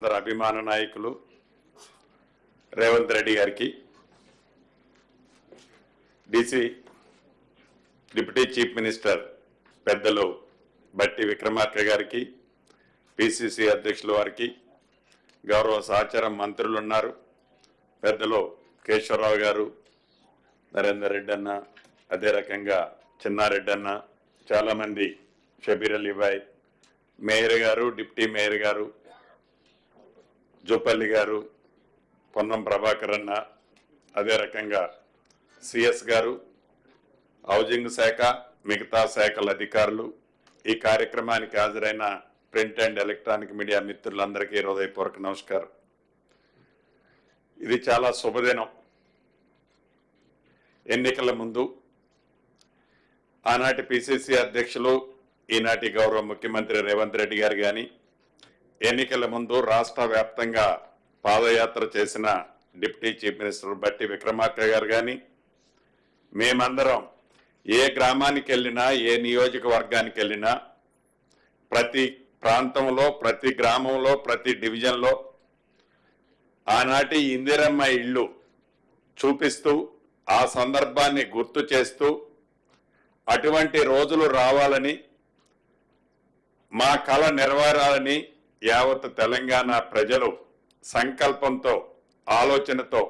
అభిమాన నాయకులు రేవంత్ రెడ్డి గారికి, డీసీ డిప్యూటీ చీఫ్ మినిస్టర్ పెద్దలు బట్టి విక్రమార్క గారికి, పిసిసి అధ్యక్షుల వారికి, గౌరవ సహచర మంత్రులు ఉన్నారు, పెద్దలు కేశవరావు గారు, నరేందర్ రెడ్డి అన్న, అదే రకంగా చిన్నారెడ్డి అన్న, చాలామంది, షబీర్ అలీ భాయ్, మేయర్ గారు, డిప్యూటీ మేయర్ గారు, జూపల్లి గారు, పొన్నం ప్రభాకర్ అన్న, అదే రకంగా సిఎస్ గారు, హౌజింగ్ శాఖ, మిగతా శాఖల అధికారులు, ఈ కార్యక్రమానికి హాజరైన ప్రింట్ అండ్ ఎలక్ట్రానిక్ మీడియా మిత్రులందరికీ హృదయపూర్వక నమస్కారం. ఇది చాలా శుభదినం. ఎన్నికల ముందు ఆనాటి పిసిసి అధ్యక్షులు, ఈనాటి గౌరవ ముఖ్యమంత్రి రేవంత్ రెడ్డి గారు కానీ, ఎన్నికల ముందు రాష్ట్ర వ్యాప్తంగా పాదయాత్ర చేసిన డిప్యూటీ చీఫ్ మినిస్టర్ బట్టి విక్రమార్క గారు కానీ, మేమందరం ఏ గ్రామానికి వెళ్ళినా, ఏ నియోజకవర్గానికి వెళ్ళినా, ప్రతి ప్రాంతంలో, ప్రతి గ్రామంలో, ప్రతి డివిజన్లో ఆనాటి ఇందిరమ్మ ఇళ్ళు చూపిస్తూ, ఆ సందర్భాన్ని గుర్తు చేస్తూ, అటువంటి రోజులు రావాలని, మా కళ నెరవేరాలని యావత్ తెలంగాణ ప్రజలు సంకల్పంతో, ఆలోచనతో,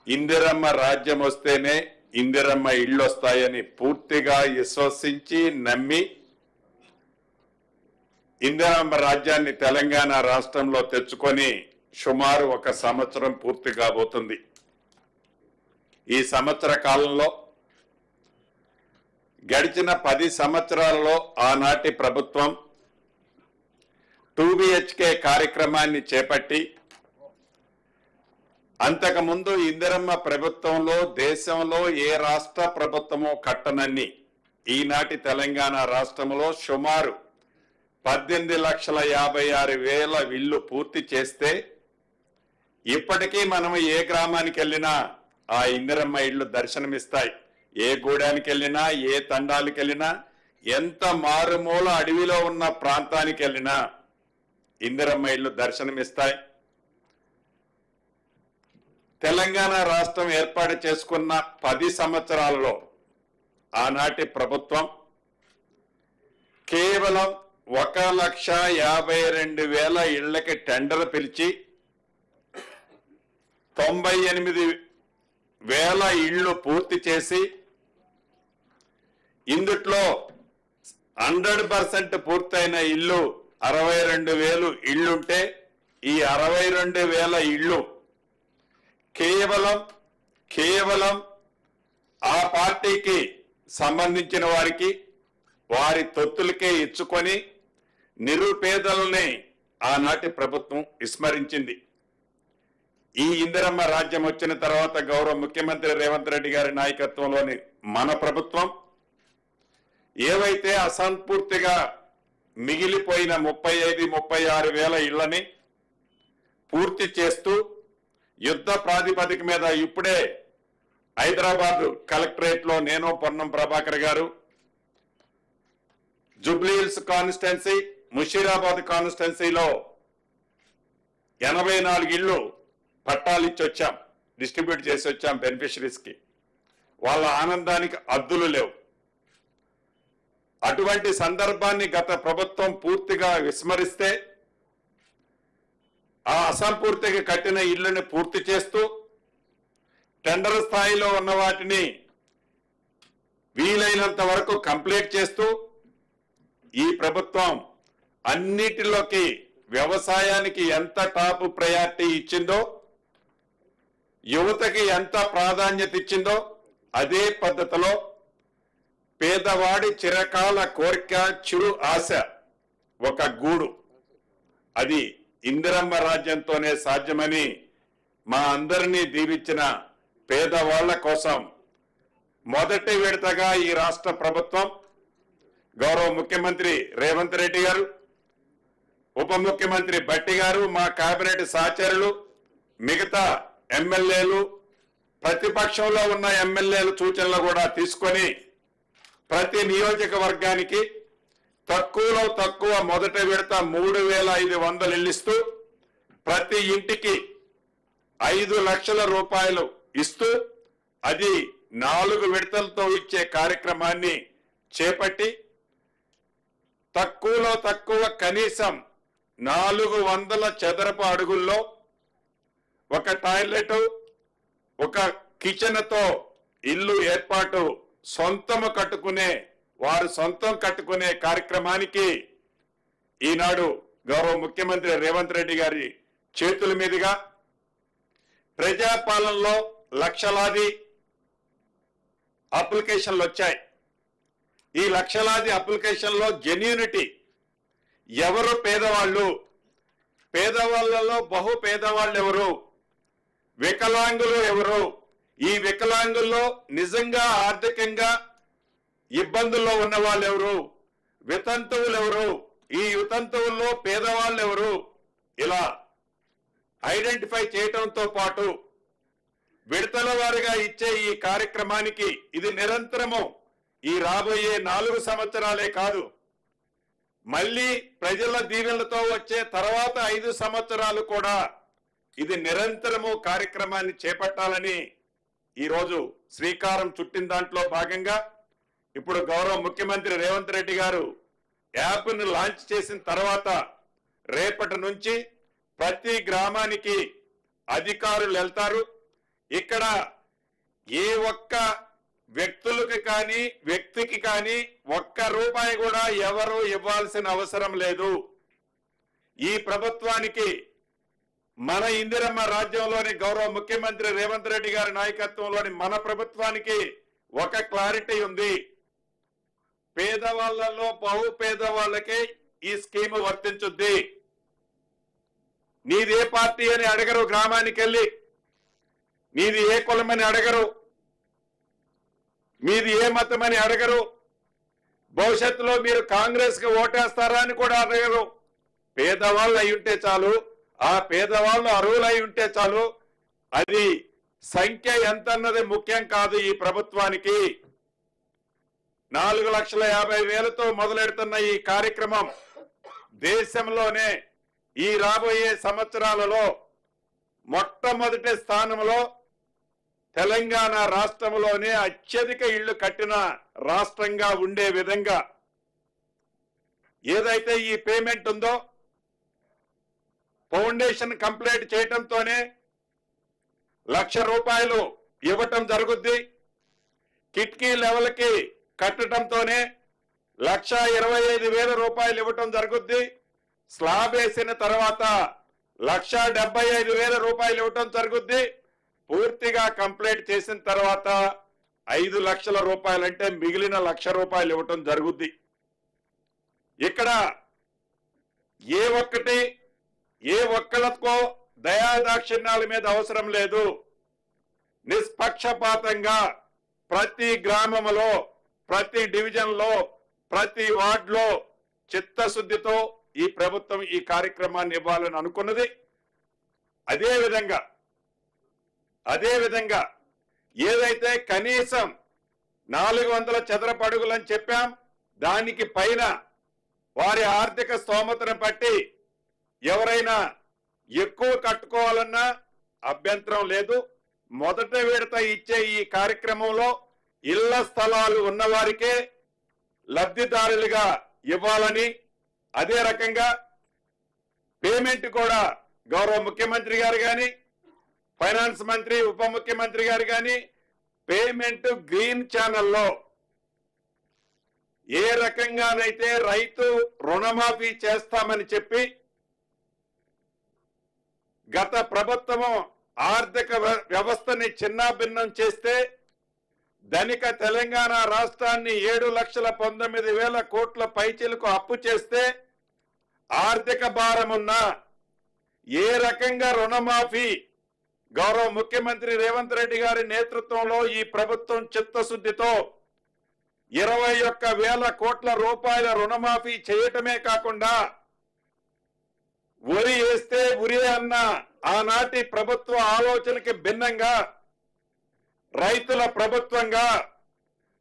ఇందిరమ్మ రాజ్యం వస్తేనే ఇందిరమ్మ ఇళ్ళు వస్తాయని పూర్తిగా విశ్వసించి నమ్మి ఇందిరమ్మ రాజ్యాన్ని తెలంగాణ రాష్ట్రంలో తెచ్చుకొని సుమారు 1 సంవత్సరం పూర్తి కాబోతుంది. ఈ సంవత్సర కాలంలో, గడిచిన 10 సంవత్సరాలలో ఆనాటి ప్రభుత్వం 2BHK కార్యక్రమాన్ని చేపట్టి, అంతకుముందు ఇందిరమ్మ ప్రభుత్వంలో దేశంలో ఏ రాష్ట్ర ప్రభుత్వమో కట్టనన్ని ఈనాటి తెలంగాణ రాష్ట్రంలో సుమారు 18,56,000 ఇళ్ళు పూర్తి చేస్తే, ఇప్పటికీ మనం ఏ గ్రామానికి వెళ్ళినా ఆ ఇందిరమ్మ ఇళ్ళు దర్శనమిస్తాయి. ఏ గూడానికి వెళ్ళినా, ఏ తండాలకు వెళ్ళినా, ఎంత మారుమూల అడవిలో ఉన్న ప్రాంతానికి వెళ్ళినా ఇందిరమ్మ ఇళ్ళు దర్శనమిస్తాయి. తెలంగాణ రాష్ట్రం ఏర్పాటు చేసుకున్న 10 సంవత్సరాలలో ఆనాటి ప్రభుత్వం కేవలం 1,52,000 ఇళ్లకి టెండర్ పిలిచి 98,000 ఇళ్లు పూర్తి చేసి, ఇందుట్లో 100% పూర్తయిన ఇల్లు 62,000 ఇళ్లుంటే, ఈ 62,000 ఇళ్ళు కేవలం ఆ పార్టీకి సంబంధించిన వారికి, వారి తొత్తులకే ఇచ్చుకొని నిరుపేదలని ఆనాటి ప్రభుత్వం విస్మరించింది. ఈ ఇందిరమ్మ రాజ్యం వచ్చిన తర్వాత గౌరవ ముఖ్యమంత్రి రేవంత్ రెడ్డి గారి నాయకత్వంలోని మన ప్రభుత్వం ఏవైతే అసంపూర్తిగా మిగిలిపోయిన 35,000-36,000 ఇళ్లని పూర్తి చేస్తూ, యుద్ధ ప్రాతిపదిక మీద ఇప్పుడే హైదరాబాద్ కలెక్టరేట్ లో నేను, పొన్నం ప్రభాకర్ గారు, జూబ్లీహిల్స్ కాన్స్టిట్యున్సీ, ముషీరాబాద్ కాన్స్టిట్యున్సీలో 84 ఇళ్లు పట్టాలు ఇచ్చి వచ్చాం, డిస్ట్రిబ్యూట్ చేసి వచ్చాం బెనిఫిషరీస్ కి. వాళ్ళ ఆనందానికి హద్దులు లేవు. అటువంటి సందర్భాన్ని గత ప్రభుత్వం పూర్తిగా విస్మరిస్తే, ఆ అసంపూర్తిగా కట్టిన ఇళ్లను పూర్తి చేస్తూ, టెండర్ స్థాయిలో ఉన్న వాటిని వీలైనంత వరకు కంప్లీట్ చేస్తూ, ఈ ప్రభుత్వం అన్నిటిలోకి వ్యవసాయానికి ఎంత టాప్ ప్రయారిటీ ఇచ్చిందో, యువతకి ఎంత ప్రాధాన్యత ఇచ్చిందో, అదే పద్ధతిలో పేదవాడి చిరకాల కోరిక, చిరు ఆశ, ఒక గూడు, అది ఇందిరమ్మ రాజ్యంతోనే సాధ్యమని మా అందరినీ దీవించిన పేదవాళ్ల కోసం మొదటి విడతగా ఈ రాష్ట్ర ప్రభుత్వం, గౌరవ ముఖ్యమంత్రి రేవంత్ రెడ్డి గారు, ఉప ముఖ్యమంత్రి బట్టి గారు, మా కేబినెట్ సహచరులు, మిగతా ఎమ్మెల్యేలు, ప్రతిపక్షంలో ఉన్న ఎమ్మెల్యేలు సూచనలు కూడా తీసుకొని ప్రతి నియోజకవర్గానికి తక్కువలో తక్కువ మొదటి విడత 3,500 ఇల్లు ఇస్తూ ప్రతి ఇంటికి 5 లక్షల రూపాయలు ఇస్తూ అది 4 విడతలతో ఇచ్చే కార్యక్రమాన్ని చేపట్టి తక్కువలో తక్కువ కనీసం 400 చదరపు అడుగుల్లో ఒక టాయిలెట్ ఒక కిచెన్ తో ఇల్లు ఏర్పాటు వారు సొంతం కట్టుకునే కార్యక్రమానికి ఈనాడు గౌరవ ముఖ్యమంత్రి రేవంత్ రెడ్డి గారి చేతుల మీదుగా ప్రజాపాలనలో లక్షలాది అప్లికేషన్లు వచ్చాయి. ఈ లక్షలాది అప్లికేషన్లో జెన్యూనిటీ ఎవరు పేదవాళ్ళు, పేదవాళ్ళలో బహు పేదవాళ్ళు ఎవరు, వికలాంగులు ఎవరు, ఈ వికలాంగుల్లో నిజంగా ఆర్థికంగా ఇబ్బందుల్లో ఉన్న వాళ్ళు ఎవరు, వితంతువులు ఎవరు, ఈ వితంతువుల్లో పేదవాళ్ళు ఎవరు, ఇలా ఐడెంటిఫై చేయటంతో పాటు విడతల వారిగా ఇచ్చే ఈ కార్యక్రమానికి ఇది నిరంతరము ఈ రాబోయే 4 సంవత్సరాలే కాదు, మళ్ళీ ప్రజల దీవెనలతో వచ్చే తర్వాత 5 సంవత్సరాలు కూడా ఇది నిరంతరము కార్యక్రమాన్ని చేపట్టాలని ఈరోజు శ్రీకారం చుట్టిన దాంట్లో భాగంగా ఇప్పుడు గౌరవ ముఖ్యమంత్రి రేవంత్ రెడ్డి గారు యాప్ను లాంచ్ చేసిన తర్వాత రేపటి నుంచి ప్రతి గ్రామానికి అధికారులు వెళ్తారు. ఇక్కడ ఏ ఒక్క వ్యక్తికి కానీ ₹1 కూడా ఎవరు ఇవ్వాల్సిన అవసరం లేదు. ఈ ప్రభుత్వానికి మన ఇందిరమ్మ రాజ్యంలోని గౌరవ ముఖ్యమంత్రి రేవంత్ రెడ్డి గారి నాయకత్వంలోని మన ప్రభుత్వానికి ఒక క్లారిటీ ఉంది. పేదవాళ్లలో బహు పేదవాళ్ళకే ఈ స్కీమ్ వర్తించుద్ది. నీది ఏ పార్టీ అని అడగరు, గ్రామానికి వెళ్ళి నీది ఏ కులమని అడగరు, మీది ఏ మతం అని అడగరు, భవిష్యత్తులో మీరు కాంగ్రెస్ కి ఓటేస్తారా అని కూడా అడగరు. పేదవాళ్ళు అయి ఉంటే చాలు, ఆ పేదవాళ్ళు అర్హులై ఉంటే చాలు. అది సంఖ్య ఎంత అన్నది ముఖ్యం కాదు. ఈ ప్రభుత్వానికి 4,50,000తో మొదలెడుతున్న ఈ కార్యక్రమం దేశంలోనే ఈ రాబోయే సంవత్సరాలలో మొట్టమొదటి స్థానంలో తెలంగాణ రాష్ట్రంలోనే అత్యధిక ఇళ్లు కట్టిన రాష్ట్రంగా ఉండే విధంగా ఏదైతే ఈ పేమెంట్ ఉందో ఫౌండేషన్ కంప్లీట్ చేయటంతోనే ₹1,00,000 ఇవ్వటం జరుగుద్ది. కిటికీ లెవెల్కి కట్టడంతోనే ₹1,25,000 ఇవ్వటం జరుగుద్ది. స్లాబ్ వేసిన తర్వాత ₹1,75,000 ఇవ్వటం జరుగుద్ది. పూర్తిగా కంప్లీట్ చేసిన తర్వాత ₹5 లక్షల అంటే మిగిలిన ₹1,00,000 ఇవ్వటం జరుగుద్ది. ఇక్కడ ఏ ఒక్కళ్ళకో దయాదాక్షిణ్యాల మీద అవసరం లేదు. నిష్పక్షపాతంగా ప్రతి గ్రామంలో, ప్రతి డివిజన్లో, ప్రతి వార్డులో చిత్తశుద్ధితో ఈ ప్రభుత్వం ఈ కార్యక్రమాన్ని ఇవ్వాలని అనుకున్నది. అదేవిధంగా ఏదైతే కనీసం 400 చదరపు అడుగులని చెప్పాం, దానికి పైన వారి ఆర్థిక స్తోమతను బట్టి ఎవరైనా ఎక్కువ కట్టుకోవాలన్నా అభ్యంతరం లేదు. మొదటి విడత ఇచ్చే ఈ కార్యక్రమంలో ఇళ్ల స్థలాలు ఉన్నవారికే లబ్ధిదారులుగా ఇవ్వాలని, అదే రకంగా పేమెంట్ కూడా గౌరవ ముఖ్యమంత్రి గారు కానీ, ఫైనాన్స్ మంత్రి, ఉప ముఖ్యమంత్రి గారు కానీ పేమెంట్ గ్రీన్ ఛానల్లో ఏ రకంగానైతే రైతు రుణమాఫీ చేస్తామని చెప్పి గత ప్రభుత్వం ఆర్థిక వ్యవస్థని చిన్నాభిన్నం చేస్తే ధనిక తెలంగాణ రాష్ట్రాన్ని 7,19,000 కోట్ల పైచిలకు అప్పు చేస్తే ఆర్థిక భారం ఉన్న ఏ రకంగా రుణమాఫీ గౌరవ ముఖ్యమంత్రి రేవంత్ రెడ్డి గారి నేతృత్వంలో ఈ ప్రభుత్వం చిత్తశుద్ధితో 21,000 కోట్ల రూపాయల రుణమాఫీ చేయటమే కాకుండా వరి వేస్తే ఉరి అన్న ఆనాటి ప్రభుత్వ ఆలోచనకి భిన్నంగా రైతుల ప్రభుత్వంగా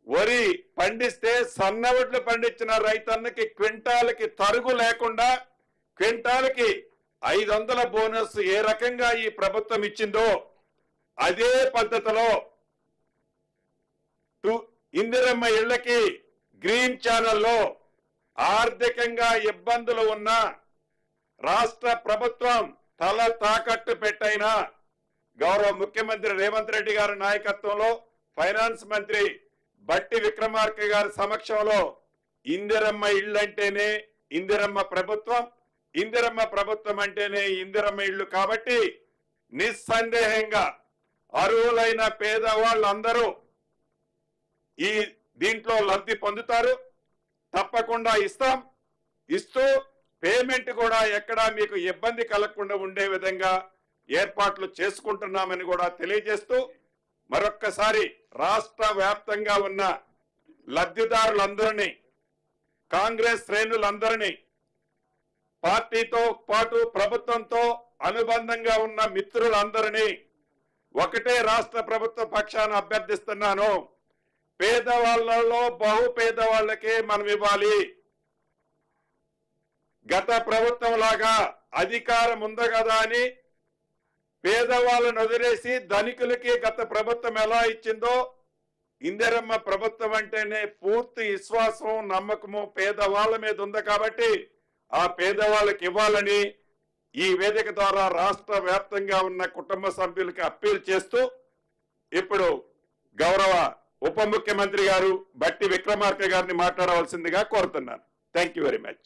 వరి పండిస్తే సన్నవడ్లు పండించిన రైతన్నకి క్వింటాలకి తరుగు లేకుండా క్వింటాలకి 500 బోనస్ ఏ రకంగా ఈ ప్రభుత్వం ఇచ్చిందో అదే పద్ధతిలో ఇందిరమ్మ ఇళ్లకి గ్రీన్ ఛానల్లో ఆర్థికంగా ఇబ్బందులు ఉన్న రాష్ట్ర ప్రభుత్వం తల తాకట్టు పెట్టైనా గౌరవ ముఖ్యమంత్రి రేవంత్ రెడ్డి గారి నాయకత్వంలో ఫైనాన్స్ మంత్రి బట్టి విక్రమార్క గారి సమక్షంలో ఇందిరమ్మ ఇళ్ళంటేనే ఇందిరమ్మ ప్రభుత్వం, ఇందిరమ్మ ప్రభుత్వం అంటేనే ఇందిరమ్మ ఇళ్ళు కాబట్టి నిస్సందేహంగా అర్హులైన పేదవాళ్ళందరూ ఈ దీంట్లో లబ్ధి పొందుతారు. తప్పకుండా ఇస్తూ పేమెంట్ కూడా ఎక్కడా మీకు ఇబ్బంది కలగకుండా ఉండే విధంగా ఏర్పాట్లు చేసుకుంటున్నామని కూడా తెలియజేస్తూ మరొక్కసారి రాష్ట్ర వ్యాప్తంగా ఉన్న లబ్ధిదారులందరినీ, కాంగ్రెస్ శ్రేణులందరినీ, పార్టీతో పాటు ప్రభుత్వంతో అనుబంధంగా ఉన్న మిత్రులందరినీ ఒకటే రాష్ట్ర ప్రభుత్వ పక్షాన అభ్యర్థిస్తున్నాను. పేదవాళ్లలో బహు పేదవాళ్లకే మనం ఇవ్వాలి. గత ప్రభుత్వం లాగా అధికారం ఉంది కదా అని పేదవాళ్ళను వదిలేసి ధనికులకి గత ప్రభుత్వం ఎలా ఇచ్చిందో ఇందిరమ్మ ప్రభుత్వం అంటేనే పూర్తి విశ్వాసం, నమ్మకము పేదవాళ్ళ మీద ఉంది కాబట్టి ఆ పేదవాళ్ళకి ఇవ్వాలని ఈ వేదిక ద్వారా రాష్ట్ర వ్యాప్తంగా ఉన్న కుటుంబ సభ్యులకి అప్పీల్ చేస్తూ ఇప్పుడు గౌరవ ఉప ముఖ్యమంత్రి గారు బట్టి విక్రమార్క గారిని మాట్లాడవలసిందిగా కోరుతున్నాను. Thank you very much.